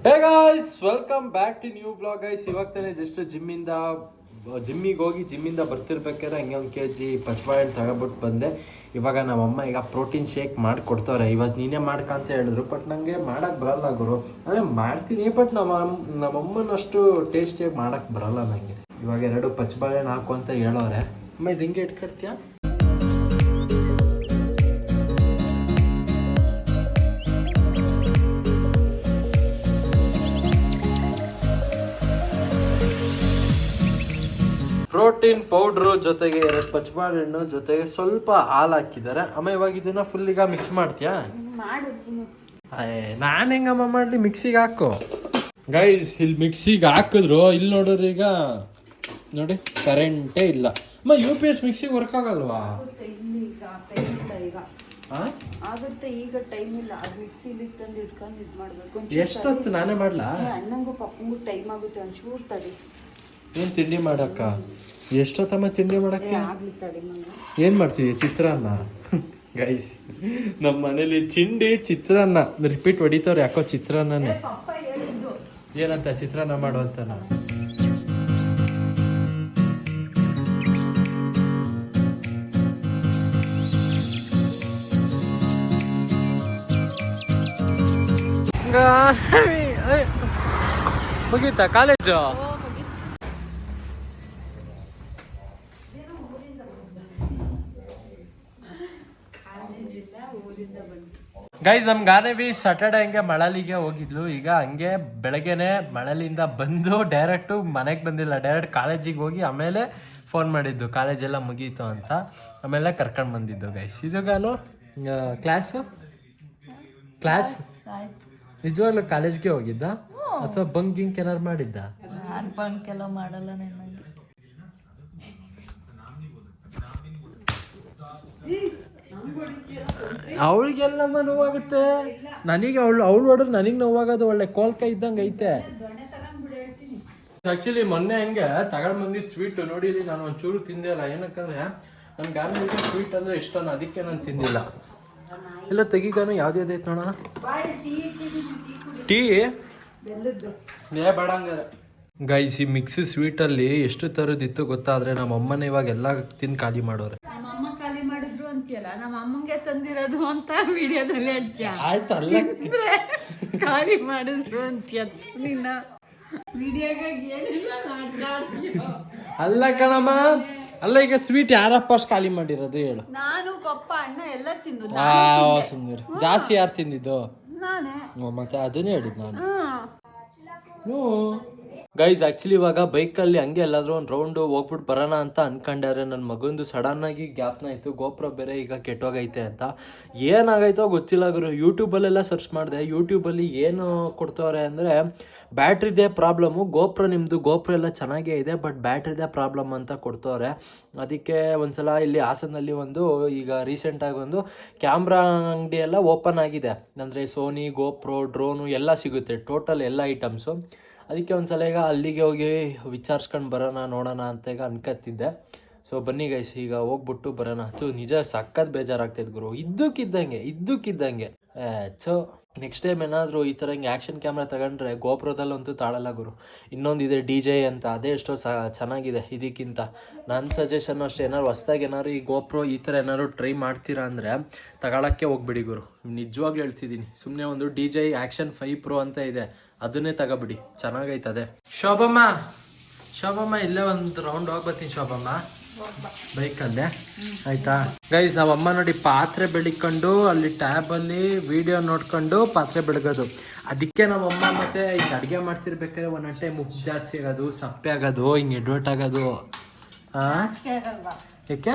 Hey guys, welcome back to new blog guys. ಇವಾಗ ತಾನೇ just ಜಿಮ್ಮಿಗೆ ಹೋಗಿ ಜಿಮ್ಮಿಂದ ಬರ್ತಿರ್ಬೇಕಾದ್ರೆ ಹಂಗೆ 1 kg ಪಚ್ಬಾಳೆಹಣ್ಣು ತಗೊಬಿಟ್ಟು ಬಂದೆ. ಇವಾಗ ನಮ್ಮಮ್ಮ ಈಗ ಪ್ರೋಟೀನ್ ಶೇಕ್ ಮಾಡಿ ಕೊಡ್ತವ್ರೆ. ಇವತ್ತು ನೀನೇ ಮಾಡ್ಕಂತ ಹೇಳಿದ್ರು, ಬಟ್ ನನಗೆ ಮಾಡೋಕ್ಕೆ ಬರಲ್ಲ ಗುರು. ಅಂದರೆ ಮಾಡ್ತೀನಿ, ಬಟ್ ನಮ್ಮಮ್ಮನಷ್ಟು ಟೇಸ್ಟಿಯಾಗಿ ಮಾಡೋಕ್ಕೆ ಬರಲ್ಲ ನನಗೆ. ಇವಾಗ 2 ಪಚ್ಬಾಳೆಹಣ್ಣು ಹಾಕು ಅಂತ ಹೇಳೋರೆ. ಅಮ್ಮ ಇದು ಹಿಂಗೆ ಇಟ್ಕೊಡ್ತೀಯಾ? ಪ್ರೋಟೀನ್ ಪೌಡ್ರು ಜೊತೆಗೆ 2 ಪಚ್ಬಾಳೆಹಣ್ಣು ಜೊತೆಗೆ ಸ್ವಲ್ಪ ಹಾಲು ಹಾಕಿದ್ದಾರೆ. ಅಮ್ಮ ಇವಾಗ ಇದನ್ನ ಫುಲ್ ಈಗ ಮಿಕ್ಸ್ ಮಾಡ್ತೀಯಾ? ನಾನು ಹೆಂಗಮ್ಮ ಮಾಡಲಿ? ಮಿಕ್ಸಿಗೆ ಹಾಕು ಗೈಸ್. ಇಲ್ಲಿ ಮಿಕ್ಸಿಗೆ ಹಾಕಿದ್ರು, ಇಲ್ಲಿ ನೋಡಿದ್ರೆ ಈಗ ನೋಡಿ ಕರೆಂಟೇ ಇಲ್ಲ. ಅಮ್ಮ UPS ಮಿಕ್ಸಿಗೆ ವರ್ಕ್ ಆಗಲ್ವಾ? ಆಗುತ್ತೆ, ಈಗ ಟೈಮ್ ಇಲ್ಲ. ಅದು ಮಿಕ್ಸಿಲಿ ತಂದು ಇಟ್ಕೊಂಡು ಇದು ಮಾಡಬೇಕು. ಎಷ್ಟೊತ್ತು ನಾನೇ ಮಾಡ್ಲಾ? ಅಣ್ಣಂಗೂ ಪಪ್ಪಂಗೂ ಟೈಮ್ ಆಗುತ್ತೆ, ಒಂಚೂರು ತಡಿ. ಏನು ತಿಂಡಿ ಮಾಡಕ್ಕ? ಎಷ್ಟೊತ್ತಮ್ಮ ತಿಂಡಿ ಮಾಡಕ್ಕೆ? ಆಗ್ಲಿ ತಡಿ. ಏನು ಮಾಡ್ತೀವಿ? ಚಿತ್ರಾನ್ನ ಗೈಸ್. ನಮ್ಮ ಮನೇಲಿ ತಿಂಡಿ ಚಿತ್ರಾನ್ನ ರಿಪೀಟ್ ಹೊಡಿತವ್ರೆ. ಯಾಕೋ ಚಿತ್ರಾನ್ನನೇ. ಏನಂತ ಚಿತ್ರಾನ್ನ ಮಾಡುವಂತ ಮುಗೀತಾ ಕಾಲೇಜು? ಗೈಸ್, ನಮ್ ಗಾನವಿ ಸಾಟರ್ಡೆ ಹಂಗೆ ಮಳಲಿಗೆ ಹೋಗಿದ್ಲು. ಈಗ ಹಂಗೆ ಬೆಳಗ್ಗೆನೆ ಮಳಲಿಂದ ಬಂದು ಡೈರೆಕ್ಟು ಮನೆಗೆ ಬಂದಿಲ್ಲ, ಡೈರೆಕ್ಟ್ ಕಾಲೇಜಿಗೆ ಹೋಗಿ ಆಮೇಲೆ ಫೋನ್ ಮಾಡಿದ್ದು ಕಾಲೇಜೆಲ್ಲ ಮುಗೀತು ಅಂತ. ಆಮೇಲೆ ಕರ್ಕೊಂಡು ಬಂದಿದ್ದು ಗೈಸ್. ಇದು ನಾನು ಕ್ಲಾಸ್ ನಿಜವಾಗ್ಲೂ ಕಾಲೇಜ್ಗೆ ಹೋಗಿದ್ದ ಅಥವಾ ಬಂಕಿಂಗ್ ಏನಾರು ಮಾಡಿದ್ದ? ಬಂಕ್ ಎಲ್ಲ ಮಾಡಲ್ಲ ನನಗೆ. ಅವಳಿಗೆಲ್ಲ ನೋವಾಗುತ್ತೆ. ನನಗೆ ಅವಳು ಹೊಡೆದ್ರೆ ನನಗೆ ನೋವಾಗೋದು. ಒಳ್ಳೆ ಕೋಲ್ಕೈ ಇದ್ದಂಗೆ ಐತೆ. ಆಕ್ಚುಲಿ ಮೊನ್ನೆ ಹಂಗೆ ತಗೊಂಡು ಬಂದಿದ್ದು ಸ್ವೀಟ್ ನೋಡಿರಿ, ನಾನು ಒಂಚೂರು ತಿಂದೇ ಇಲ್ಲ. ಏನಕ್ಕಂದ್ರೆ ನನ್ನ ಗಾನವಿಗೆ ಸ್ವೀಟ್ ಅಂದರೆ ಇಷ್ಟನ, ಅದಕ್ಕೆ ನಾನು ತಿಂದಿಲ್ಲ. ಎಲ್ಲ ತೆಗಿಗಾನು ಯಾವ್ದು ನೋಡೋಣ. ಟೀ ಬೇಡ ಹಂಗಾರೆ ಗೈಸ್. ಈ ಮಿಕ್ಸ್ ಸ್ವೀಟಲ್ಲಿ ಎಷ್ಟು ಥರದಿತ್ತು ಗೊತ್ತಾದ್ರೆ ನಮ್ಮ ಅಮ್ಮನ ಇವಾಗ ಎಲ್ಲ ತಿಂದು ಖಾಲಿ ಮಾಡೋರೆ. ನಮ್ಮಮ್ಮ ಖಾಲಿ ಮಾಡಿದ್ರು ಅಂತೀಯಲ್ಲ, ನಮ್ಮ ಅಮ್ಮಂಗೆ ತಂದಿರೋದು ಅಂತ ವಿಡಿಯೋದಲ್ಲಿ ಹೇಳ್ತೀಯ. ಆಯ್ತಲ್ಲ, ಖಾಲಿ ಮಾಡಿದ್ರು ಅಂತೀಯ ನಿನ್ನ ವಿಡಿಯೋಗಾಗಿ. ಏನಿಲ್ಲ ಅಲ್ಲ ಕಣಮ್ಮ, ಅಲ್ಲ ಈಗ ಸ್ವೀಟ್ ಯಾರಪ್ಪ ಅಷ್ಟು ಖಾಲಿ ಮಾಡಿರೋದು ಹೇಳು? ನಾನು, ಪಪ್ಪ, ಅಣ್ಣ ಎಲ್ಲ ತಿಂದು. ಸುಮ್ಮನೆ ಜಾಸ್ತಿ ಯಾರು ತಿಂದಿದ್ದು? ನಾನೇ. ಮತ್ತೆ ಅದನ್ನೇ ಹೇಳಿದ್ ನಾನು. ಗೈಸ್, ಆ್ಯಕ್ಚುಲಿ ಇವಾಗ ಬೈಕಲ್ಲಿ ಹಂಗೆ ಎಲ್ಲಾದರೂ ಒಂದು ರೌಂಡು ಹೋಗ್ಬಿಟ್ಟು ಬರೋಣ ಅಂತ ಅನ್ಕೊಂಡ್ಯಾರೆ. ನನ್ನ ಮಗಂದು ಸಡನ್ನಾಗಿ ಜ್ಞಾಪನ ಆಯಿತು, ಗೋಪ್ರೋ ಬೇರೆ ಈಗ ಕೆಟ್ಟೋಗೈತೆ ಅಂತ. ಏನಾಗೈತೋ ಗೊತ್ತಿಲ್ಲ ಗುರು. ಯೂಟ್ಯೂಬಲ್ಲೆಲ್ಲ ಸರ್ಚ್ ಮಾಡಿದೆ. ಯೂಟ್ಯೂಬಲ್ಲಿ ಏನು ಕೊಡ್ತವ್ರೆ ಅಂದರೆ ಬ್ಯಾಟ್ರಿದೇ ಪ್ರಾಬ್ಲಮ್ಮು. ನಿಮ್ಮದು ಗೋಪ್ರೋ ಎಲ್ಲ ಚೆನ್ನಾಗೇ ಇದೆ, ಬಟ್ ಬ್ಯಾಟ್ರಿದೇ ಪ್ರಾಬ್ಲಮ್ ಅಂತ ಕೊಡ್ತವ್ರೆ. ಅದಕ್ಕೆ ಒಂದ್ಸಲ ಇಲ್ಲಿ ಹಾಸನಲ್ಲಿ ಈಗ ರೀಸೆಂಟಾಗಿ ಕ್ಯಾಮ್ರಾ ಅಂಗಡಿ ಎಲ್ಲ ಓಪನ್ ಆಗಿದೆ. ಅಂದರೆ ಸೋನಿ, ಗೋಪ್ರೋ, ಡ್ರೋನು ಎಲ್ಲ ಸಿಗುತ್ತೆ, ಟೋಟಲ್ ಎಲ್ಲ ಐಟಮ್ಸು. ಅದಕ್ಕೆ ಒಂದ್ಸಲ ಈಗ ಅಲ್ಲಿಗೆ ಹೋಗಿ ವಿಚಾರಿಸ್ಕೊಂಡು ಬರೋಣ, ನೋಡೋಣ ಅಂತ ಈಗ ಅನ್ಕತ್ತಿದ್ದೆ. ಸೊ ಬನ್ನಿ ಗೈಸ್, ಈಗ ಹೋಗ್ಬಿಟ್ಟು ಬರೋಣ. ನಿಜ ಸಖತ್ ಬೇಜಾರಾಗ್ತೈತೆ ಗುರು. ಇದ್ದಕ್ಕಿದ್ದಂಗೆ ಸೊ ನೆಕ್ಸ್ಟ್ ಟೈಮ್ ಏನಾದರೂ ಈ ಥರ ಹಿಂಗೆ ಆ್ಯಕ್ಷನ್ ಕ್ಯಾಮ್ರಾ ತಗೊಂಡ್ರೆ ಗೋಪ್ರೋದಲ್ಲಂತೂ ತಾಳಲ್ಲ ಗುರು. ಇನ್ನೊಂದಿದೆ DJI ಅಂತ, ಅದೇ ಎಷ್ಟೋ ಚೆನ್ನಾಗಿದೆ ಇದಕ್ಕಿಂತ. ನನ್ನ ಸಜೆಷನ್ ಅಷ್ಟೇ, ಏನಾದ್ರು ಹೊಸ್ದಾಗಿ ಏನಾದ್ರು ಈ ಗೋಪ್ರೋ ಈ ಥರ ಏನಾದ್ರು ಟ್ರೈ ಮಾಡ್ತೀರಾ ಅಂದರೆ ತಗೊಳಕ್ಕೆ ಹೋಗ್ಬಿಡಿ ಗುರು. ನಿಜವಾಗ್ಲೂ ಹೇಳ್ತಿದ್ದೀನಿ. ಸುಮ್ಮನೆ DJI Action 5 Pro ಅಂತ ಇದೆ, ಅದನ್ನೇ ತಗೋಬಿಡಿ, ಚೆನ್ನಾಗೈತದೆ. ಶೋಭಮ್ಮ ಇಲ್ಲೇ ಒಂದು ರೌಂಡ್ ಹೋಗ್ಬತ್ತೀನಿ ಶೋಭಮ್ಮ ಬೈಕಲ್ಲೇ, ಆಯ್ತಾ ಗೈಸ್? ನಾವಮ್ಮ ನೋಡಿ ಪಾತ್ರೆ ಬೆಳಿಕೊಂಡು ಅಲ್ಲಿ ಟ್ಯಾಬಲ್ಲಿ ವಿಡಿಯೋ ನೋಡ್ಕೊಂಡು ಪಾತ್ರೆ ಬೆಳಗೋದು. ಅದಕ್ಕೆ ನಮ್ಮಮ್ಮ ಮತ್ತೆ ಈಗ ಅಡುಗೆ ಮಾಡ್ತಿರ್ಬೇಕಾದ್ರೆ ಒಂದೊಂದು ಟೈಮ್ ಉಪ್ಪು ಜಾಸ್ತಿ ಆಗೋದು, ಸಪ್ಪೆ ಆಗೋದು, ಹಿಂಗೆ ಎಡ್ವರ್ಟ್ ಆಗೋದು. ಯಾಕೆ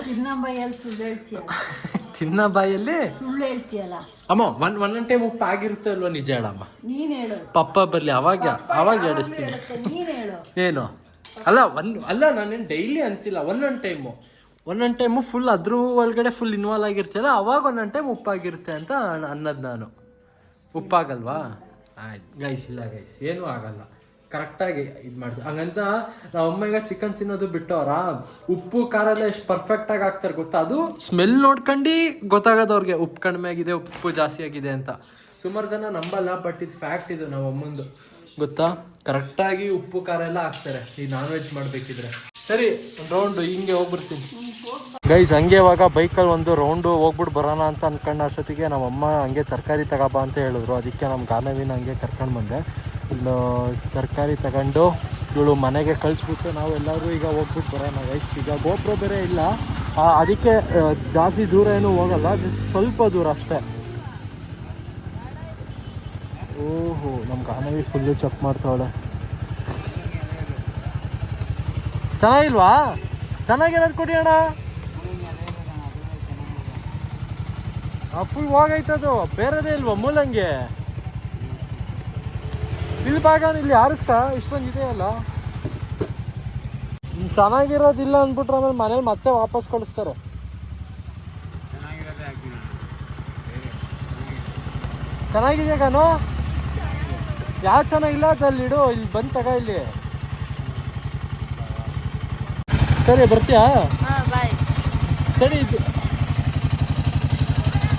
ತಿನ್ನ ಬಾಯಲ್ಲಿ ಸುಳ್ಳು ಹೇಳ್ತೀಯಲ್ಲ ಅಮ್ಮ? ಒಂದೊಂದು ಟೈಮ್ ಉಪ್ಪು ಆಗಿರುತ್ತೆ ಅಲ್ವಾ? ನಿಜ ಹೇಳಮ್ಮ, ನೀನ್ ಹೇಳು. ಪಪ್ಪ ಬರ್ಲಿ ಅವಾಗ ಹೇಳಿಸ್ತೀನಿ. ಏನು ಅಲ್ಲ ನಾನೇನು ಡೈಲಿ ಅಂತಿಲ್ಲ. ಒಂದೊಂದು ಟೈಮು ಫುಲ್ ಅದ್ರ ಒಳಗಡೆ ಫುಲ್ ಇನ್ವಾಲ್ವ್ ಆಗಿರ್ತೀಯಲ್ಲ, ಅವಾಗ ಒಂದೊಂದು ಟೈಮ್ ಉಪ್ಪಾಗಿರುತ್ತೆ ಅಂತ ಅನ್ನೋದು ನಾನು. ಉಪ್ಪಾಗಲ್ವಾ? ಆಯ್ತು ಗೈಸ್, ಇಲ್ಲ ಗೈಸ್, ಏನೂ ಆಗಲ್ಲ. ಕರೆಕ್ಟಾಗಿ ಇದು ಮಾಡ್ತೀವಿ. ಹಂಗಂತ ನಾವು ಅಮ್ಮಗ ಚಿಕನ್ ತಿನ್ನೋದು ಬಿಟ್ಟವ್ರ, ಉಪ್ಪು ಖಾರ ಎಲ್ಲ ಎಷ್ಟು ಪರ್ಫೆಕ್ಟಾಗಿ ಹಾಕ್ತಾರೆ ಗೊತ್ತಾ? ಅದು ಸ್ಮೆಲ್ ನೋಡ್ಕೊಂಡು ಗೊತ್ತಾಗೋದು ಅವ್ರಿಗೆ ಉಪ್ಪು ಕಡಿಮೆ ಆಗಿದೆ, ಉಪ್ಪು ಜಾಸ್ತಿ ಆಗಿದೆ ಅಂತ. ಸುಮಾರು ಜನ ನಂಬಲ್ಲ, ಬಟ್ ಇದು ಫ್ಯಾಕ್ಟ್. ಇದು ನಾವು ಅಮ್ಮಂದು ಗೊತ್ತಾ, ಕರೆಕ್ಟಾಗಿ ಉಪ್ಪು ಖಾರ ಎಲ್ಲ ಹಾಕ್ತಾರೆ ಈ ನಾನ್ ವೆಜ್ ಮಾಡಬೇಕಿದ್ರೆ. ಸರಿ, ಒಂದು ರೌಂಡು ಹಿಂಗೆ ಹೋಗ್ಬಿಡ್ತೀನಿ ಗೈಸ್. ಹಂಗೆ ಇವಾಗ ಬೈಕಲ್ಲಿ ಒಂದು ರೌಂಡು ಹೋಗ್ಬಿಟ್ಟು ಬರೋಣ ಅಂತ ಅನ್ಕೊಂಡ ಅಷ್ಟೊತ್ತಿಗೆ ನಮ್ಮಮ್ಮ ಹಂಗೆ ತರಕಾರಿ ತಗೋಬಾ ಅಂತ ಹೇಳಿದ್ರು. ಅದಕ್ಕೆ ನಮ್ಮ ಗಾನವಿನ ಹಂಗೆ ಕರ್ಕೊಂಡು ಬಂದೆ. ಇನ್ನು ತರಕಾರಿ ತಗೊಂಡು ಇವಳು ಮನೆಗೆ ಕಳಿಸ್ಬಿಟ್ಟು ನಾವು ಎಲ್ಲರೂ ಈಗ ಹೋಗ್ಬಿಟ್ಟು ಬರೋಣ ಗೈಸ್. ಈಗ ಗೋಪುರ ಬೇರೆ ಇಲ್ಲ, ಅದಕ್ಕೆ ಜಾಸ್ತಿ ದೂರ ಏನೂ ಹೋಗಲ್ಲ, ಜಸ್ಟ್ ಸ್ವಲ್ಪ ದೂರ ಅಷ್ಟೇ. ಓಹೋ, ನಮ್ಮ ಗಾನವಿ ಫುಲ್ಲು ಚೆಕ್ ಮಾಡ್ತಾವಳೆ. ಚೆನ್ನಾಗಿಲ್ವಾ? ಚೆನ್ನಾಗಿರೋದು ಕೊಡಿ ಅಣ್ಣ. ಫುಲ್ ಹೋಗೈತದು, ಬೇರೆದೇ ಇಲ್ವಾ ಮೂಲಂಗೆ? ಇಲ್ಲಿ ಭಾಗ ಇಲ್ಲಿ ಆರಿಸ್ಕ ಇಷ್ಟೊಂದು ಇದೆಯಲ್ಲ. ಚೆನ್ನಾಗಿರೋದಿಲ್ಲ ಅಂದ್ಬಿಟ್ರೆ ಆಮೇಲೆ ಮನೇಲಿ ಮತ್ತೆ ವಾಪಸ್ ಕಳಿಸ್ತಾರೆ. ಚೆನ್ನಾಗಿದೆ ಕಾನು, ಯಾವ್ದು ಚೆನ್ನಾಗಿಲ್ಲ ಅದಲ್ಲಿ ಇಡು, ಇಲ್ಲಿ ಬಂದು ತಗ ಇಲ್ಲಿ. ಸರಿ, ಬರ್ತೀಯಾ? ಸರಿ, ಇದು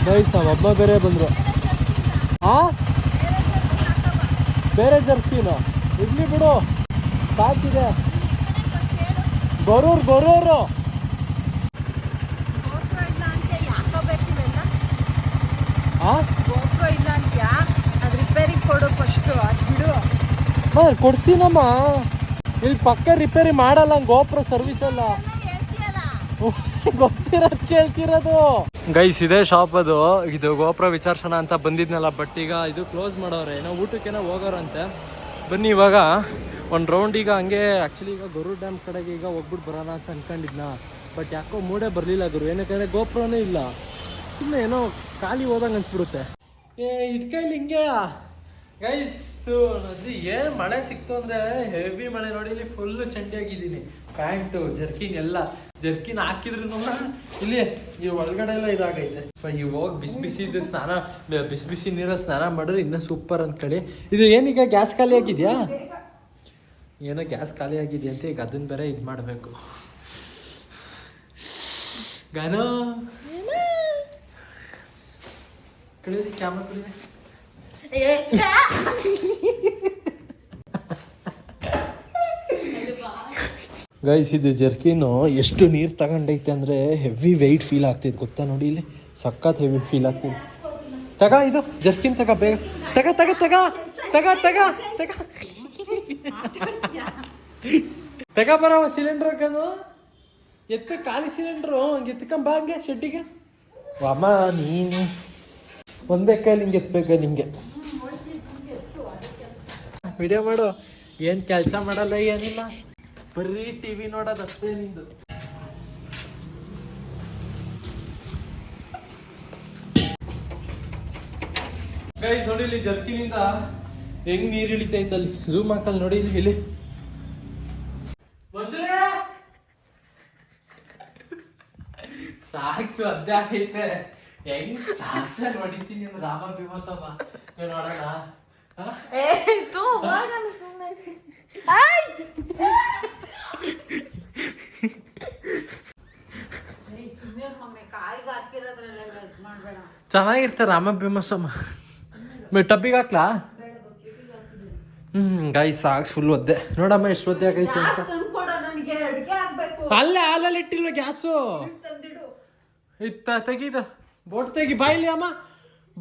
ಗೈಸ್ ನಮ್ಮ ಹಬ್ಬ ಬೇರೆ ಬಂದರು. ಬೇರೆ ಜರ್ಸಿನ ಇರ್ಲಿ ಬಿಡು, ಸಾಕಿದೆ. ಬರೋರು ಕೊಡ್ತೀನಮ್ಮ. ಇಲ್ಲಿ ಪಕ್ಕ ರಿಪೇರಿ ಮಾಡಲ್ಲ, ಗೋಪುರ ಸರ್ವಿಸ್ ಎಲ್ಲ ಗೊತ್ತಿರೋದು ಕೇಳ್ತಿರೋದು. ಗೈಸ್ ಇದೇ ಶಾಪ್ ಅದು. ಇದು ಗೋಪುರ ವಿಚಾರಿಸೋಣ ಅಂತ ಬಂದಿದ್ನಲ್ಲ, ಬಟ್ ಈಗ ಇದು ಕ್ಲೋಸ್ ಮಾಡೋರೆ, ಏನೋ ಊಟಕ್ಕೇನೋ ಹೋಗೋರಂತೆ. ಬನ್ನಿ ಇವಾಗ ಒಂದು ರೌಂಡ್ ಈಗ ಹಂಗೆ ಆ್ಯಕ್ಚುಲಿ ಈಗ ಗರುಡ್ ಡ್ಯಾಮ್ ಕಡೆಗೆ ಈಗ ಹೋಗ್ಬಿಟ್ಟು ಬರೋಣ ಅಂತ ಅನ್ಕೊಂಡಿದ್ನ. ಬಟ್ ಯಾಕೋ ಮೂಡೇ ಬರಲಿಲ್ಲ ಗುರು, ಏನಕ್ಕೆ ಗೋಪುರನೇ ಇಲ್ಲ, ಸುಮ್ಮನೆ ಏನೋ ಖಾಲಿ ಹೋದಂಗೆ ಅನ್ಸ್ಬಿಡುತ್ತೆ. ಇಟ್ಕೈಲಿ ಹಿಂಗೆ ಗೈಸ್. ಏನು ಮಳೆ ಸಿಕ್ತು ಅಂದರೆ ಹೆವಿ ಮಳೆ ನೋಡಿ. ಇಲ್ಲಿ ಫುಲ್ಲು ಚಂಡಿಯಾಗಿದ್ದೀನಿ, ಪ್ಯಾಂಟು ಜರ್ಕಿನ್ ಎಲ್ಲ. ಜರ್ಕಿನ್ ಹಾಕಿದ್ರು ಇಲ್ಲಿ ಈ ಒಳಗಡೆ ಎಲ್ಲ ಇದಾಗೈತೆ. ಇವಾಗ ಬಿಸಿ ಸ್ನಾನ, ಬಿಸಿ ನೀರಲ್ಲಿ ಸ್ನಾನ ಮಾಡಿದ್ರೆ ಇನ್ನೂ ಸೂಪರ್ ಅಂದ್ಕೊಳ್ಳಿ. ಇದು ಏನೀಗ ಗ್ಯಾಸ್ ಖಾಲಿ ಆಗಿದೆಯಾ? ಏನೋ ಗ್ಯಾಸ್ ಖಾಲಿ ಆಗಿದೆಯಂತೆ, ಈಗ ಅದನ್ನ ಬೇರೆ ಇದು ಮಾಡಬೇಕು. ಗಾನೋ ಕಳಿರಿ, ಕ್ಯಾಮ್ರಾ ಕಳಿರಿ. ಗೈಸ್ ಇದು ಜರ್ಕಿನು ಎಷ್ಟು ನೀರು ತಗೊಂಡೈತೆ ಅಂದರೆ ಹೆವಿ ವೆಯ್ಟ್ ಫೀಲ್ ಆಗ್ತೈತೆ ಗೊತ್ತಾ. ನೋಡಿ ಇಲ್ಲಿ ಸಖತ್ ಹೆವಿ ಫೀಲ್ ಆಗ್ತೈತೆ. ತಗ ಇದು ಜರ್ಕಿನ್ ತಗ, ಬೇಗ ತಗ ತಗ ತಗ ತಗ ತಗ ತಗ ತಗ ಬರವ ಸಿಲಿಂಡ್ರ್ ಹಾಕೋದು. ಎತ್ತ ಖಾಲಿ ಸಿಲಿಂಡ್ರು ಹಂಗೆ ಎತ್ಕೊಂಬ ಹಂಗೆ ಶೆಡ್ಡಿಗೆ. ಅಮ್ಮ ನೀನು ಒಂದೇ ಕೈಲಿ ಹಿಂಗೆ ಎತ್ಬೇಕ ನಿಂಗೆ. ವಿಡಿಯೋ ಮಾಡು, ಏನು ಕೆಲಸ ಮಾಡಲ್ಲ ಏನಿಲ್ಲ, ಬರೀ ಟಿವಿ ನೋಡೋದು ಅಷ್ಟೇ ನಿಂದು. ಗೈಸ್ ನೋಡಿ ಇಲ್ಲಿ ಜರ್ಕಿನಿಂದ ಹೆಂಗ್ ನೀರು ಇಳಿತೈತಲ್ಲಿ, ಝೂಮ್ ಹಾಕಲ್ಲಿ ನೋಡಿ ಇಲ್ಲಿ. ಸಾಕ್ಸು ಅದೇ ಆಗೈತೆ, ಹೆಂಗ್ ಸಾಕ್ಸಲ್ಲಿ ಹೊಡಿತೀನಿ ರಾಮ ಭೀಮಸಮ್ಮ ನೋಡೋಣ. ಚೆನ್ನಾಗಿರ್ತಾರೆ ರಾಮ ಭೀಮಸಮ್ಮ. ಟಬ್ಬಿಗೆ ಹಾಕ್ಲಾ? ಗಾಯ್ಸ್ ಸಾಕ್ಸ್ ಫುಲ್ ಒದ್ದೆ ನೋಡಮ್ಮ, ಎಷ್ಟು ಒದ್ದೆ ಆಗೈತೆ ಅಂತ. ಅಲ್ಲೇ ಹಾಲಲ್ಲಿ ಇಟ್ಟಿಲ್ವ ಗ್ಯಾಸು? ತೆಗೀದ ಬೋಟ್ ತೆಗಿ, ಬಾಯಿಲಿ ಅಮ್ಮ,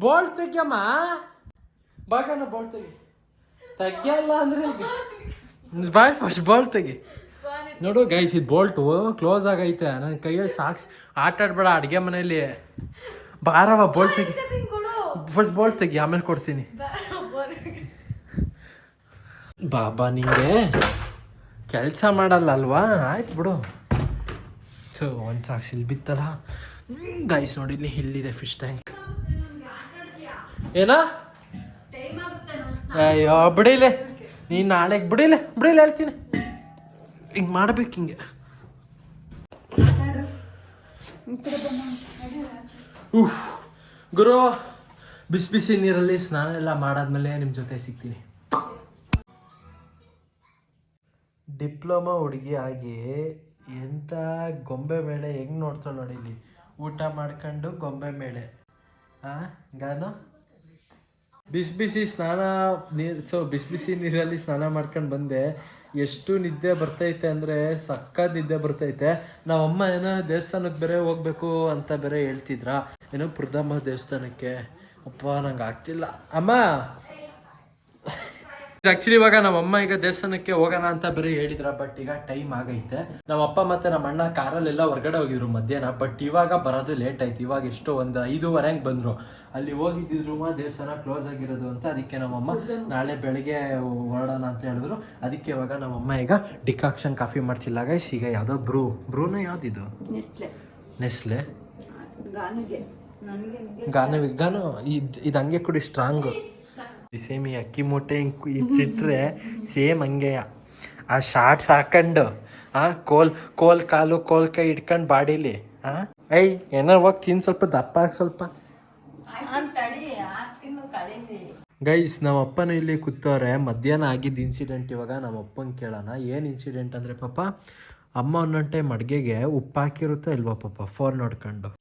ಬೋಲ್ಟ್ ತೆಗಿಯಮ್ಮ, ಬಾಗಣ್ಣ ಬೋಲ್ಟ್ ತೆಗಿ. ತೆಗಿಯಲ್ಲ ಅಂದ್ರೆ ಬಾಯ್ ಫಸ್ಟ್ ಬೋಲ್ಟ್ ತೆಗಿ. ನೋಡು ಗೈಸ್ ಇದು ಬೋಲ್ಟು ಕ್ಲೋಸ್ ಆಗೈತೆ, ನನ್ನ ಕೈಯಲ್ಲಿ ಸಾಕ್ಸ್ ಆಟ ಆಡ್ಬೇಡ ಅಡುಗೆ ಮನೇಲಿ. ಬಾರವ ಬೋಲ್ಟ್ ತೆಗಿ, ಫಸ್ಟ್ ಬೋಲ್ಟ್ ತೆಗಿ, ಆಮೇಲೆ ಕೊಡ್ತೀನಿ. ಬಾಬಾ ನಿಂಗೆ ಕೆಲಸ ಮಾಡಲ್ಲ ಅಲ್ವಾ? ಆಯ್ತು ಬಿಡು. ಸೊ ಒಂದು ಸಾಕ್ಸ್ ಇಲ್ಲಿ ಬಿತ್ತಲ್ಲ ಗೈಸ್. ನೋಡಿ ಇಲ್ಲಿ ಇಲ್ಲಿದೆ ಫಿಶ್ ಟ್ಯಾಂಕ್. ಏನಾ? ಅಯ್ಯೋ ಬಿಡಿಲೆ ನೀನು, ನಾಳೆಗೆ ಬಿಡಿಲೆ ಹೇಳ್ತೀನಿ. ಹಿಂಗೆ ಮಾಡ್ಬೇಕು ಹಿಂಗೆ. ಗುರು ಬಿಸಿ ನೀರಲ್ಲಿ ಸ್ನಾನ ಎಲ್ಲ ಮಾಡಾದ್ಮೇಲೆ ನಿಮ್ಮ ಜೊತೆ ಸಿಗ್ತೀನಿ. ಡಿಪ್ಲೊಮಾ ಹುಡುಗಿ ಆಗಿ ಎಂಥ ಗೊಂಬೆ ಮೇಳೆ ಹೆಂಗೆ ನೋಡ್ತಾಳೆ ನೋಡಿ ಇಲ್ಲಿ. ಊಟ ಮಾಡ್ಕೊಂಡು ಗೊಂಬೆ ಮೇಳೆ. ಗಾನು ಬಿಸಿ ಬಿಸಿ ಸ್ನಾನ ಬಿಸಿ ಬಿಸಿ ನೀರಲ್ಲಿ ಸ್ನಾನ ಮಾಡ್ಕೊಂಡು ಬಂದೆ. ಎಷ್ಟು ನಿದ್ದೆ ಬರ್ತೈತೆ ಅಂದರೆ ಸಕ್ಕತ್ ನಿದ್ದೆ ಬರ್ತೈತೆ. ನಾವಮ್ಮ ಏನೋ ದೇವಸ್ಥಾನಕ್ಕೆ ಬೇರೆ ಹೋಗ್ಬೇಕು ಅಂತ ಬೇರೆ ಹೇಳ್ತಿದ್ರ, ಏನೋ ಪುರದಮ್ಮ ದೇವಸ್ಥಾನಕ್ಕೆ. ಅಪ್ಪ ನಂಗೆ ಆಗ್ತಿಲ್ಲ ಅಮ್ಮ. ಆಕ್ಚುಲಿ ಇವಾಗ ನಮ್ಮಮ್ಮ ಈಗ ದೇವಸ್ಥಾನಕ್ಕೆ ಹೋಗೋಣ ಅಂತ ಬೇರೆ ಹೇಳಿದ್ರ, ಬಟ್ ಈಗ ಟೈಮ್ ಆಗೈತೆ. ನಮ್ಮಪ್ಪ ಮತ್ತೆ ನಮ್ಮ ಅಣ್ಣ ಕಾರಲ್ಲೆಲ್ಲ ಹೊರಗಡೆ ಹೋಗಿದ್ರು ಮಧ್ಯಾಹ್ನ, ಬಟ್ ಇವಾಗ ಬರೋದು ಲೇಟ್ ಆಯ್ತು. ಇವಾಗ ಎಷ್ಟು ಒಂದು 5:15 ಹಂಗೆ ಬಂದ್ರು. ಅಲ್ಲಿ ಹೋಗಿದ್ದಿದ್ರು ದೇವಸ್ಥಾನ ಕ್ಲೋಸ್ ಆಗಿರೋದು ಅಂತ. ಅದಕ್ಕೆ ನಮ್ಮಮ್ಮ ನಾಳೆ ಬೆಳಗ್ಗೆ ಹೊರಡೋಣ ಅಂತ ಹೇಳಿದ್ರು. ಅದಕ್ಕೆ ಇವಾಗ ನಮ್ಮಮ್ಮ ಈಗ ಡಿಕಾಕ್ಷನ್ ಕಾಫಿ ಮಾಡ್ತಿಲ್ಲ ಗೈಸ್. ಈಗ ಯಾವುದೋ ಬ್ರೂನ ಯಾವ್ದಿದು ನೆಸ್ಲೆ ಗಾನ ಇದು ಹಂಗೆ ಕುಡಿ ಸ್ಟ್ರಾಂಗು. ಸೇಮ್ ಈ ಅಕ್ಕಿ ಮೂಟೆ ಇಟ್ಟಿಟ್ರೆ ಸೇಮ್ ಹಂಗೆ ಆ ಶಾರ್ಟ್ಸ್ ಹಾಕೊಂಡು ಕೋಲ್ ಕಾಲು ಕೋಲ್ ಕೈ ಇಟ್ಕೊಂಡು ಬಾಡಿಲಿ ಏನಾರು ಹೋಗಿ ತಿನ್ ಸ್ವಲ್ಪ ದಪ್ಪ ಆಗಿ ಸ್ವಲ್ಪ. ಗೈಸ್ ನಮ್ಮ ಅಪ್ಪನ ಇಲ್ಲಿ ಕೂತವ್ರೆ. ಮಧ್ಯಾಹ್ನ ಆಗಿದ್ದ ಇನ್ಸಿಡೆಂಟ್ ಇವಾಗ ನಮ್ಮ ಅಪ್ಪಂಗೆ ಕೇಳೋಣ. ಏನು ಇನ್ಸಿಡೆಂಟ್ ಅಂದರೆ ಪಾಪ ಅಮ್ಮ ಒಂದೊಂದು ಟೈಮ್ ಅಡುಗೆಗೆ ಉಪ್ಪು ಹಾಕಿರುತ್ತೋ ಇಲ್ವಾ ಪಾಪ ಫೋನ್ ನೋಡ್ಕೊಂಡು.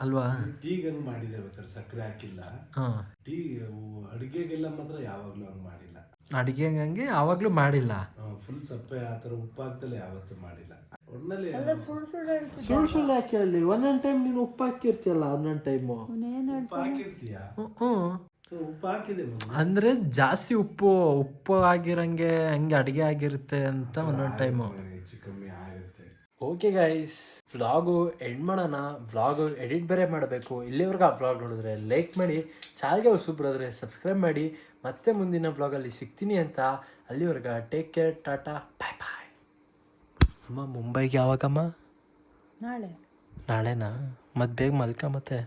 ಅಲ್ವಾ ಟೀಗೆ ಹಂಗೆ ಮಾಡಿದೆ ಬೇಕಾದ್ರೆ ಸಕ್ಕರೆ ಹಾಕಿಲ್ಲ. ಟೀ ಅಡುಗೆಗೆಲ್ಲ ಮಾತ್ರ ಯಾವಾಗಲೂ ಹಂಗೆ ಮಾಡಿಲ್ಲ. ಅಡುಗೆಗೆ ಹಂಗೆ ಯಾವಾಗಲೂ ಮಾಡಿಲ್ಲ. ಫುಲ್ ಸಪ್ಪೆ ಆ ಥರ ಉಪ್ಪು ಹಾಕ್ದಲ್ಲೇ ಯಾವತ್ತೂ ಮಾಡಿಲ್ಲ. ಒಟ್ನಲ್ಲಿ ಸುಳ್ಳು ಯಾಕೆ ಹೇಳಿ. ಒಂದೊಂದು ಟೈಮ್ ನೀನು ಉಪ್ಪು ಹಾಕಿರ್ತೀಯಲ್ಲ, ಒಂದೊಂದು ಟೈಮು ಉಪ್ಪು ಹಾಕಿರ್ತೀಯ. ಉಪ್ಪು ಹಾಕಿದೆ ಅಂದರೆ ಜಾಸ್ತಿ ಉಪ್ಪು ಆಗಿರಂಗೆ ಹಂಗೆ ಅಡುಗೆ ಆಗಿರುತ್ತೆ ಅಂತ ಒಂದೊಂದು ಟೈಮು ಹೆಚ್ಚು ಕಮ್ಮಿ ಆಗುತ್ತೆ. ಓಕೆ ಗೈಸ್, ವ್ಲಾಗು ಎಂಡ್ ಮಾಡೋಣ. ವ್ಲಾಗು ಎಡಿಟ್ ಬೇರೆ ಮಾಡಬೇಕು. ಇಲ್ಲಿವರೆಗೂ ಆ ವ್ಲಾಗ್ ನೋಡಿದ್ರೆ ಲೈಕ್ ಮಾಡಿ, ಚಾನಲ್ಗೆ ಹೊಸಬ್ರಾದರೆ ಸಬ್ಸ್ಕ್ರೈಬ್ ಮಾಡಿ. ಮತ್ತೆ ಮುಂದಿನ ವ್ಲಾಗಲ್ಲಿ ಸಿಗ್ತೀನಿ ಅಂತ. ಅಲ್ಲಿವರೆಗೆ ಟೇಕ್ ಕೇರ್, ಟಾಟಾ, ಬಾಯ್ ಬಾಯ್. ಅಮ್ಮ ಮುಂಬೈಗೆ ಯಾವಾಗಮ್ಮ? ನಾಳೆನಾ? ಮತ್ತೆ ಬೇಗ ಮಲ್ಕ ಮತ್ತೆ.